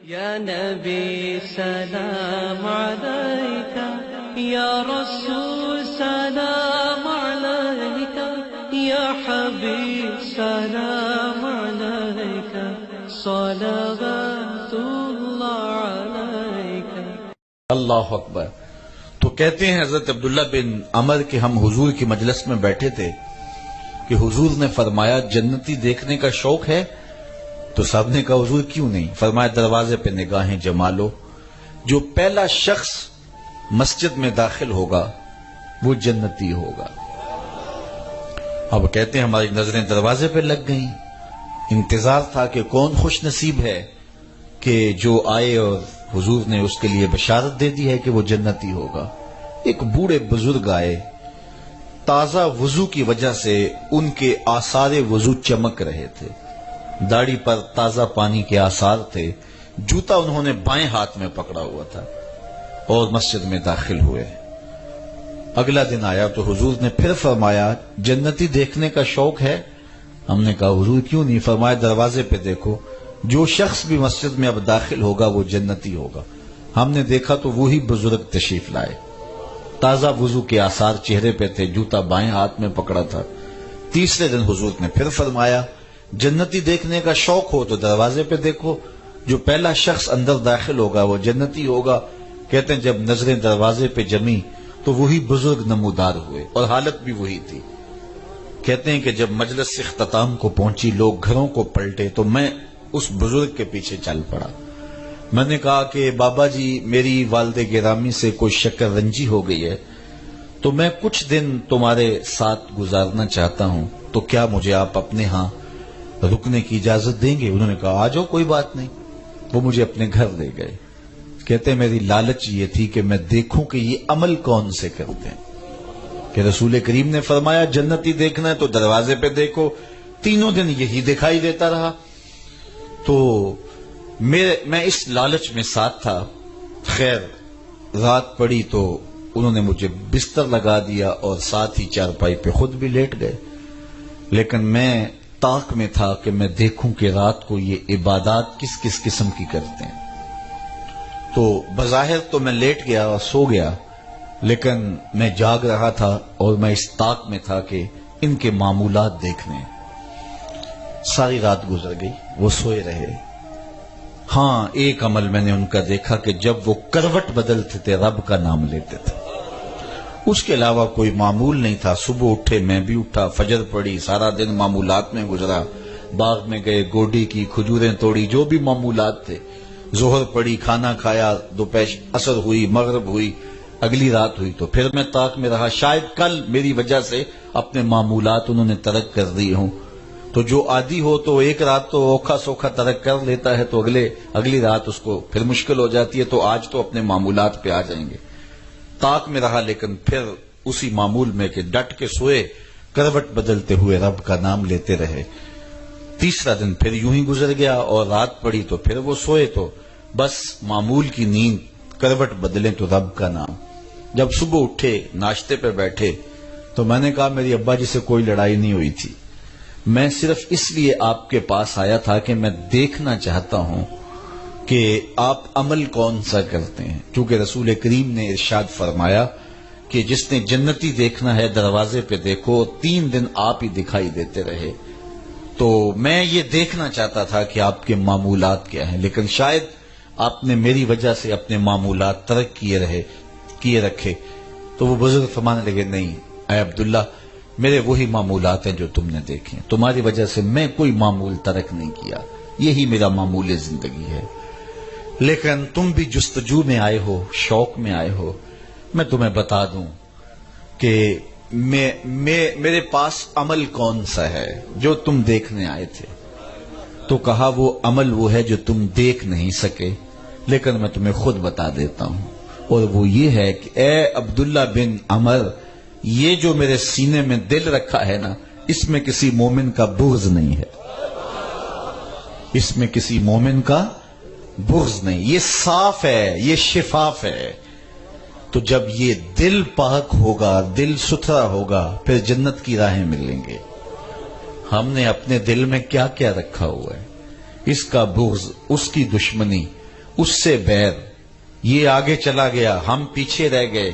یا نبی سلام علیک، یا رسول سلام علیک، یا حبیب سلام علیک، صلوات اللہ علیک۔ اللہ اکبر۔ تو کہتے ہیں حضرت عبداللہ بن عمر کہ ہم حضور کی مجلس میں بیٹھے تھے کہ حضور نے فرمایا جنتی دیکھنے کا شوق ہے؟ تو صاحب نے کہا حضور کیوں نہیں؟ فرمایا دروازے پہ نگاہیں جما لو، جو پہلا شخص مسجد میں داخل ہوگا وہ جنتی ہوگا۔ اب کہتے ہیں ہماری نظریں دروازے پہ لگ گئیں، انتظار تھا کہ کون خوش نصیب ہے کہ جو آئے اور حضور نے اس کے لیے بشارت دے دی ہے کہ وہ جنتی ہوگا۔ ایک بوڑھے بزرگ آئے، تازہ وضو کی وجہ سے ان کے آثار وضو چمک رہے تھے، داڑھی پر تازہ پانی کے آثار تھے، جوتا انہوں نے بائیں ہاتھ میں پکڑا ہوا تھا اور مسجد میں داخل ہوئے۔ اگلا دن آیا تو حضور نے پھر فرمایا جنتی دیکھنے کا شوق ہے؟ ہم نے کہا حضور کیوں نہیں؟ فرمایا دروازے پہ دیکھو، جو شخص بھی مسجد میں اب داخل ہوگا وہ جنتی ہوگا۔ ہم نے دیکھا تو وہی بزرگ تشریف لائے، تازہ وضو کے آثار چہرے پہ تھے، جوتا بائیں ہاتھ میں پکڑا تھا۔ تیسرے دن حضور نے پھر فرمایا جنتی دیکھنے کا شوق ہو تو دروازے پہ دیکھو، جو پہلا شخص اندر داخل ہوگا وہ جنتی ہوگا۔ کہتے ہیں جب نظریں دروازے پہ جمی تو وہی بزرگ نمودار ہوئے اور حالت بھی وہی تھی۔ کہتے ہیں کہ جب مجلس اختتام کو پہنچی، لوگ گھروں کو پلٹے تو میں اس بزرگ کے پیچھے چل پڑا۔ میں نے کہا کہ بابا جی میری والد گرامی سے کوئی شکر رنجی ہو گئی ہے تو میں کچھ دن تمہارے ساتھ گزارنا چاہتا ہوں، تو کیا مجھے آپ اپنے ہاں رکنے کی اجازت دیں گے؟ انہوں نے کہا آ جاؤ، کوئی بات نہیں۔ وہ مجھے اپنے گھر لے گئے۔ کہتے ہیں میری لالچ یہ تھی کہ میں دیکھوں کہ یہ عمل کون سے کرتے ہیں، کہ رسول کریم نے فرمایا جنتی دیکھنا ہے تو دروازے پہ دیکھو۔ تینوں دن یہی دکھائی دیتا رہا تو میں اس لالچ میں ساتھ تھا۔ خیر رات پڑی تو انہوں نے مجھے بستر لگا دیا اور ساتھ ہی چارپائی پہ خود بھی لیٹ گئے، لیکن میں طاق میں تھا کہ میں دیکھوں کہ رات کو یہ عبادات کس کس قسم کی کرتے ہیں۔ تو بظاہر تو میں لیٹ گیا اور سو گیا، لیکن میں جاگ رہا تھا اور میں اس طاق میں تھا کہ ان کے معمولات دیکھنے۔ ساری رات گزر گئی، وہ سوئے رہے۔ ہاں ایک عمل میں نے ان کا دیکھا کہ جب وہ کروٹ بدلتے تھے رب کا نام لیتے تھے، اس کے علاوہ کوئی معمول نہیں تھا۔ صبح اٹھے، میں بھی اٹھا، فجر پڑی، سارا دن معمولات میں گزرا، باغ میں گئے، گوڈی کی، کھجوریں توڑی، جو بھی معمولات تھے، ظہر پڑی، کھانا کھایا، دوپہر عصر ہوئی، مغرب ہوئی، اگلی رات ہوئی تو پھر میں طاق میں رہا۔ شاید کل میری وجہ سے اپنے معمولات انہوں نے ترک کر دی ہوں، تو جو عادی ہو تو ایک رات تو اوکھا سوکھا ترک کر لیتا ہے تو اگلی رات اس کو پھر مشکل ہو جاتی ہے، تو آج تو اپنے معمولات پہ آ جائیں گے۔ طاق میں رہا لیکن پھر اسی معمول میں کہ ڈٹ کے سوئے، کروٹ بدلتے ہوئے رب کا نام لیتے رہے۔ تیسرا دن پھر یوں ہی گزر گیا اور رات پڑی تو پھر وہ سوئے، تو بس معمول کی نیند، کروٹ بدلیں تو رب کا نام۔ جب صبح اٹھے، ناشتے پہ بیٹھے تو میں نے کہا میری ابا جی سے کوئی لڑائی نہیں ہوئی تھی، میں صرف اس لیے آپ کے پاس آیا تھا کہ میں دیکھنا چاہتا ہوں کہ آپ عمل کون سا کرتے ہیں، کیونکہ رسول کریم نے ارشاد فرمایا کہ جس نے جنتی دیکھنا ہے دروازے پہ دیکھو، 3 دن آپ ہی دکھائی دیتے رہے۔ تو میں یہ دیکھنا چاہتا تھا کہ آپ کے معمولات کیا ہیں، لیکن شاید آپ نے میری وجہ سے اپنے معمولات ترک کیے رکھے۔ تو وہ بزرگ فرمانے لگے نہیں اے عبداللہ، میرے وہی معمولات ہیں جو تم نے دیکھے، تمہاری وجہ سے میں کوئی معمول ترک نہیں کیا، یہی میرا معمول زندگی ہے۔ لیکن تم بھی جستجو میں آئے ہو، شوق میں آئے ہو، میں تمہیں بتا دوں کہ میرے پاس عمل کون سا ہے جو تم دیکھنے آئے تھے۔ تو کہا وہ عمل وہ ہے جو تم دیکھ نہیں سکے، لیکن میں تمہیں خود بتا دیتا ہوں، اور وہ یہ ہے کہ اے عبداللہ بن عمر، یہ جو میرے سینے میں دل رکھا ہے نا، اس میں کسی مومن کا بغض نہیں ہے، اس میں کسی مومن کا بغض نہیں، یہ صاف ہے، یہ شفاف ہے۔ تو جب یہ دل پاک ہوگا، دل ستھرا ہوگا، پھر جنت کی راہیں ملیں گے۔ ہم نے اپنے دل میں کیا کیا رکھا ہوا ہے، اس کا بغض، اس کی دشمنی، اس سے بیر، یہ آگے چلا گیا ہم پیچھے رہ گئے،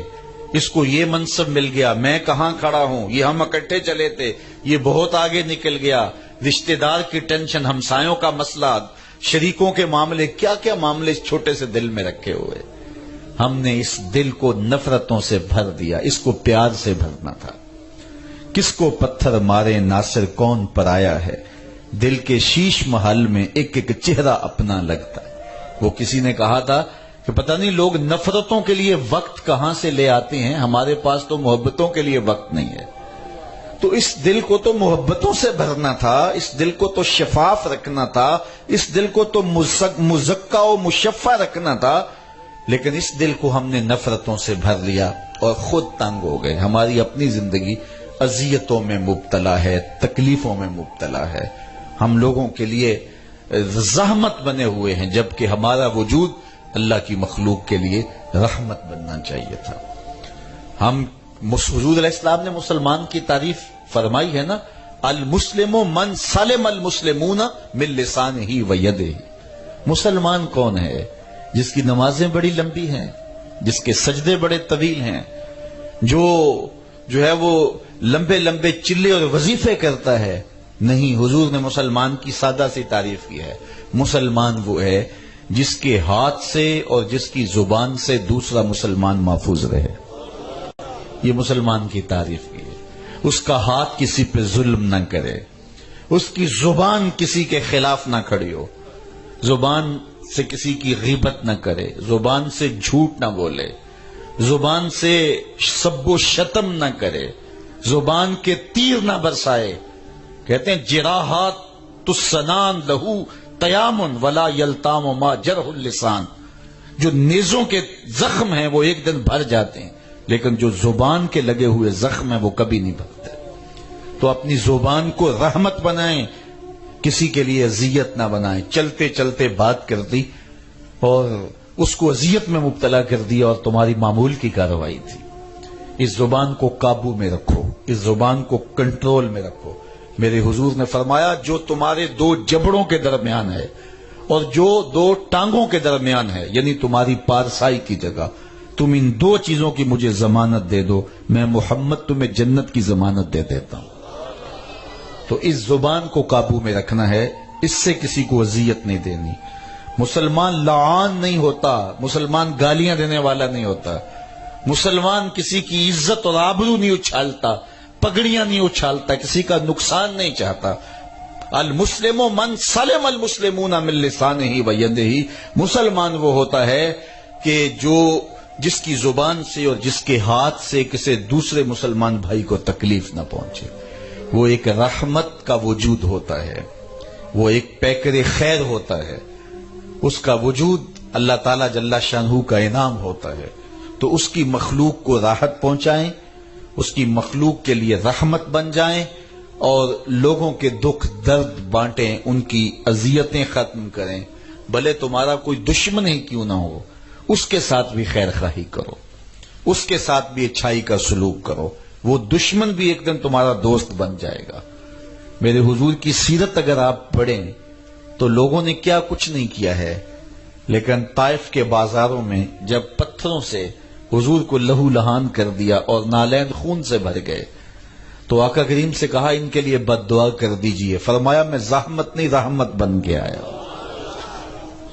اس کو یہ منصب مل گیا میں کہاں کھڑا ہوں، یہ ہم اکٹھے چلے تھے یہ بہت آگے نکل گیا، رشتہ دار کی ٹینشن، ہمسایوں کا مسئلہ، شریکوں کے معاملے، کیا کیا معاملے اس چھوٹے سے دل میں رکھے ہوئے۔ ہم نے اس دل کو نفرتوں سے بھر دیا، اس کو پیار سے بھرنا تھا۔ کس کو پتھر مارے ناصر کون پرایا ہے، دل کے شیش محل میں ایک ایک چہرہ اپنا لگتا ہے۔ وہ کسی نے کہا تھا کہ پتہ نہیں لوگ نفرتوں کے لیے وقت کہاں سے لے آتے ہیں، ہمارے پاس تو محبتوں کے لیے وقت نہیں ہے۔ تو اس دل کو تو محبتوں سے بھرنا تھا، اس دل کو تو شفاف رکھنا تھا، اس دل کو تو مزکا و مشفع رکھنا تھا، لیکن اس دل کو ہم نے نفرتوں سے بھر لیا اور خود تنگ ہو گئے۔ ہماری اپنی زندگی اذیتوں میں مبتلا ہے، تکلیفوں میں مبتلا ہے، ہم لوگوں کے لیے زحمت بنے ہوئے ہیں، جبکہ ہمارا وجود اللہ کی مخلوق کے لیے رحمت بننا چاہیے تھا۔ ہم حضور علیہ السلام نے مسلمان کی تعریف فرمائی ہے نا، المسلم من سلم المسلمون من لسانہ و یدہ۔ مسلمان کون ہے؟ جس کی نمازیں بڑی لمبی ہیں، جس کے سجدے بڑے طویل ہیں، جو ہے وہ لمبے لمبے چلے اور وظیفے کرتا ہے۔ نہیں، حضور نے مسلمان کی سادہ سی تعریف کی ہے۔ مسلمان وہ ہے جس کے ہاتھ سے اور جس کی زبان سے دوسرا مسلمان محفوظ رہے، یہ مسلمان کی تعریف کی ہے۔ اس کا ہاتھ کسی پہ ظلم نہ کرے، اس کی زبان کسی کے خلاف نہ کھڑی ہو، زبان سے کسی کی غیبت نہ کرے، زبان سے جھوٹ نہ بولے، زبان سے سب و شتم نہ کرے، زبان کے تیر نہ برسائے۔ کہتے ہیں جراحات تسنان لہو تیامن ولا یلتام ما جرح اللسان، جو نیزوں کے زخم ہیں وہ ایک دن بھر جاتے ہیں، لیکن جو زبان کے لگے ہوئے زخم ہیں وہ کبھی نہیں بھرتے۔ تو اپنی زبان کو رحمت بنائیں، کسی کے لیے اذیت نہ بنائیں۔ چلتے چلتے بات کر دی اور اس کو اذیت میں مبتلا کر دیا اور تمہاری معمول کی کارروائی تھی۔ اس زبان کو قابو میں رکھو، اس زبان کو کنٹرول میں رکھو۔ میرے حضور نے فرمایا جو تمہارے دو جبڑوں کے درمیان ہے اور جو دو ٹانگوں کے درمیان ہے، یعنی تمہاری پارسائی کی جگہ، تم ان دو چیزوں کی مجھے ضمانت دے دو، میں محمد تمہیں جنت کی ضمانت دے دیتا ہوں۔ تو اس زبان کو قابو میں رکھنا ہے، اس سے کسی کو اذیت نہیں دینی۔ مسلمان لعان نہیں ہوتا، مسلمان گالیاں دینے والا نہیں ہوتا، مسلمان کسی کی عزت اور آبرو نہیں اچھالتا، پگڑیاں نہیں اچھالتا، کسی کا نقصان نہیں چاہتا۔ المسلم من سلم المسلمون من لسانہ و یدہ، مسلمان وہ ہوتا ہے کہ جس کی زبان سے اور جس کے ہاتھ سے کسی دوسرے مسلمان بھائی کو تکلیف نہ پہنچے۔ وہ ایک رحمت کا وجود ہوتا ہے، وہ ایک پیکر خیر ہوتا ہے، اس کا وجود اللہ تعالی جل شانہ کا انعام ہوتا ہے۔ تو اس کی مخلوق کو راحت پہنچائیں، اس کی مخلوق کے لیے رحمت بن جائیں اور لوگوں کے دکھ درد بانٹیں، ان کی اذیتیں ختم کریں۔ بھلے تمہارا کوئی دشمن ہی کیوں نہ ہو، اس کے ساتھ بھی خیر خواہی کرو، اس کے ساتھ بھی اچھائی کا سلوک کرو، وہ دشمن بھی ایک دن تمہارا دوست بن جائے گا۔ میرے حضور کی سیرت اگر آپ پڑھیں تو لوگوں نے کیا کچھ نہیں کیا ہے، لیکن طائف کے بازاروں میں جب پتھروں سے حضور کو لہو لہان کر دیا اور نالین خون سے بھر گئے تو آقا کریم سے کہا ان کے لیے بد دعا کر دیجئے، فرمایا میں زحمت نہیں رحمت بن کے آیا۔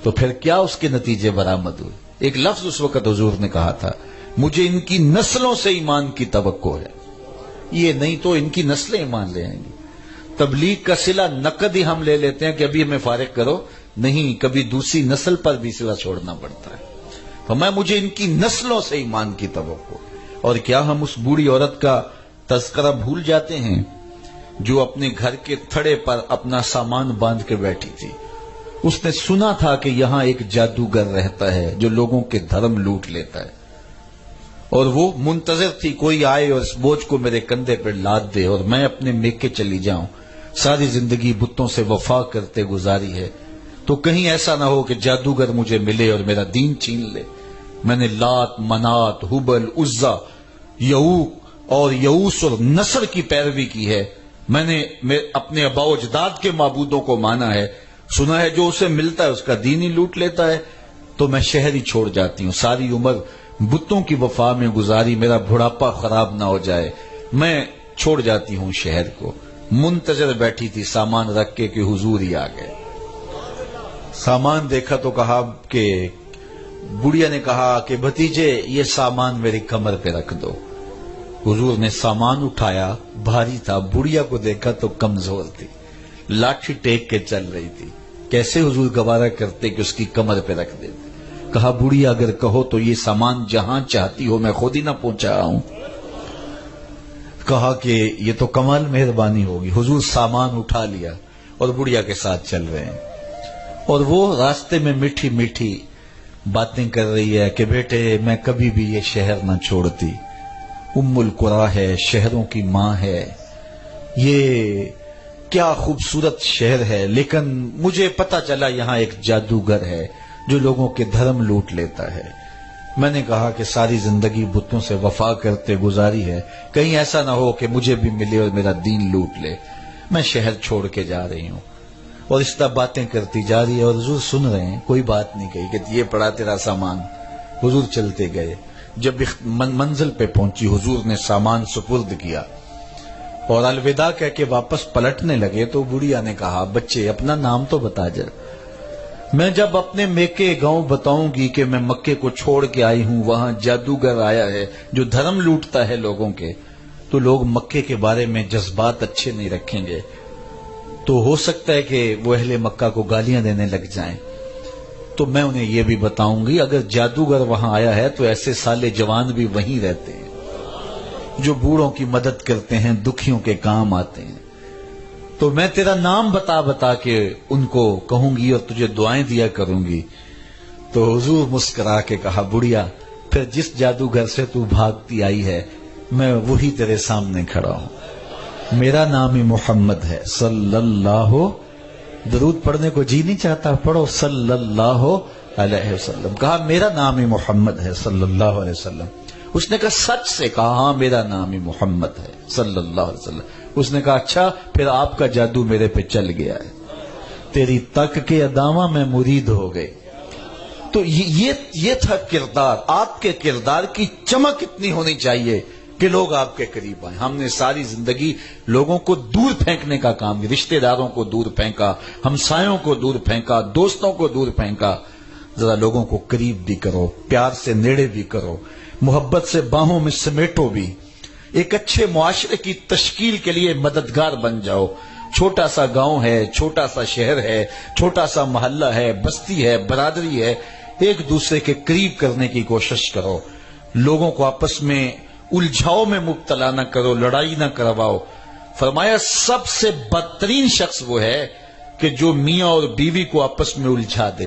تو پھر کیا اس کے نتیجے برآمد ہوئے؟ ایک لفظ اس وقت حضور نے کہا تھا، مجھے ان کی نسلوں سے ایمان کی توقع ہے، یہ نہیں تو ان کی نسلیں ایمان لے آئیں گی۔ تبلیغ کا صلہ نقد ہی ہم لے لیتے ہیں کہ ابھی ہمیں فارغ کرو، نہیں، کبھی دوسری نسل پر بھی صلہ چھوڑنا پڑتا ہے۔ فرمایا مجھے ان کی نسلوں سے ایمان کی توقع۔ اور کیا ہم اس بوڑھی عورت کا تذکرہ بھول جاتے ہیں جو اپنے گھر کے تھڑے پر اپنا سامان باندھ کے بیٹھی تھی؟ اس نے سنا تھا کہ یہاں ایک جادوگر رہتا ہے جو لوگوں کے دھرم لوٹ لیتا ہے، اور وہ منتظر تھی کوئی آئے اور اس بوجھ کو میرے کندھے پر لاد دے اور میں اپنے میکے چلی جاؤں۔ ساری زندگی بتوں سے وفا کرتے گزاری ہے، تو کہیں ایسا نہ ہو کہ جادوگر مجھے ملے اور میرا دین چھین لے۔ میں نے لات، منات، حبل، عزا، یعوق اور یعوس اور نصر کی پیروی کی ہے، میں نے اپنے آباء و اجداد کے معبودوں کو مانا ہے، سنا ہے جو اسے ملتا ہے اس کا دین ہی لوٹ لیتا ہے۔ تو میں شہر ہی چھوڑ جاتی ہوں. ساری عمر بتوں کی وفا میں گزاری, میرا بڑھاپا خراب نہ ہو جائے, میں چھوڑ جاتی ہوں شہر کو. منتظر بیٹھی تھی سامان رکھ کے کہ حضور ہی آ گئے. سامان دیکھا تو کہا کہ بڑھیا نے کہا کہ بھتیجے یہ سامان میری کمر پہ رکھ دو. حضور نے سامان اٹھایا, بھاری تھا. بڑھیا کو دیکھا تو کمزور تھی, لاٹھی ٹیک کے چل رہی تھی. کیسے حضور گوارا کرتے کہ اس کی کمر پہ رکھ دیتے. کہا بڑھیا اگر کہو تو یہ سامان جہاں چاہتی ہو میں خود ہی نہ پہنچا ہوں. کہا کہ یہ تو کمال مہربانی ہوگی. حضور سامان اٹھا لیا اور بڑھیا کے ساتھ چل رہے ہیں, اور وہ راستے میں میٹھی میٹھی باتیں کر رہی ہے کہ بیٹے میں کبھی بھی یہ شہر نہ چھوڑتی. ام القریٰ ہے, شہروں کی ماں ہے, یہ کیا خوبصورت شہر ہے, لیکن مجھے پتا چلا یہاں ایک جادوگر ہے جو لوگوں کے دھرم لوٹ لیتا ہے. میں نے کہا کہ ساری زندگی بتوں سے وفا کرتے گزاری ہے, کہیں ایسا نہ ہو کہ مجھے بھی ملے اور میرا دین لوٹ لے. میں شہر چھوڑ کے جا رہی ہوں. اور اس طرح باتیں کرتی جا رہی ہے اور حضور سن رہے ہیں, کوئی بات نہیں کہی کہ یہ پڑا تیرا سامان. حضور چلتے گئے. جب منزل پہ پہنچی حضور نے سامان سپرد کیا اور الوداع کہہ کے واپس پلٹنے لگے تو بڑھیا نے کہا بچے اپنا نام تو بتا جا. میں جب اپنے میکے گاؤں بتاؤں گی کہ میں مکے کو چھوڑ کے آئی ہوں, وہاں جادوگر آیا ہے جو دھرم لوٹتا ہے لوگوں کے, تو لوگ مکے کے بارے میں جذبات اچھے نہیں رکھیں گے. تو ہو سکتا ہے کہ وہ اہل مکہ کو گالیاں دینے لگ جائیں. تو میں انہیں یہ بھی بتاؤں گی اگر جادوگر وہاں آیا ہے تو ایسے سالے جوان بھی وہیں رہتے ہیں جو بوڑھوں کی مدد کرتے ہیں, دکھیوں کے کام آتے ہیں. تو میں تیرا نام بتا بتا کے ان کو کہوں گی اور تجھے دعائیں دیا کروں گی. تو حضور مسکرا کے کہا بڑھیا پھر جس جادوگر سے تو بھاگتی آئی ہے میں وہی تیرے سامنے کھڑا ہوں. میرا نام ہی محمد ہے صلی اللہ. درود پڑھنے کو جی نہیں چاہتا, پڑھو صلی اللہ علیہ وسلم. کہا میرا نام ہی محمد ہے صلی اللہ علیہ وسلم. اس نے کہا سچ سے؟ کہا ہاں میرا نام ہی محمد ہے صلی اللہ علیہ وسلم. اس نے کہا اچھا پھر آپ کا جادو میرے پہ چل گیا ہے, تیری تک کے ادامہ میں مرید ہو گئے. تو یہ تھا کردار. آپ کے کردار کی چمک اتنی ہونی چاہیے کہ لوگ آپ کے قریب آئیں. ہم نے ساری زندگی لوگوں کو دور پھینکنے کا کام کیا, رشتہ داروں کو دور پھینکا, ہمسایوں کو دور پھینکا, دوستوں کو دور پھینکا. ذرا لوگوں کو قریب بھی کرو, پیار سے نیڑے بھی کرو, محبت سے باہوں میں سمیٹو بھی. ایک اچھے معاشرے کی تشکیل کے لیے مددگار بن جاؤ. چھوٹا سا گاؤں ہے, چھوٹا سا شہر ہے, چھوٹا سا محلہ ہے, بستی ہے, برادری ہے, ایک دوسرے کے قریب کرنے کی کوشش کرو. لوگوں کو آپس میں الجھاؤ میں مبتلا نہ کرو, لڑائی نہ کرواؤ. فرمایا سب سے بدترین شخص وہ ہے کہ جو میاں اور بیوی کو آپس میں الجھا دے.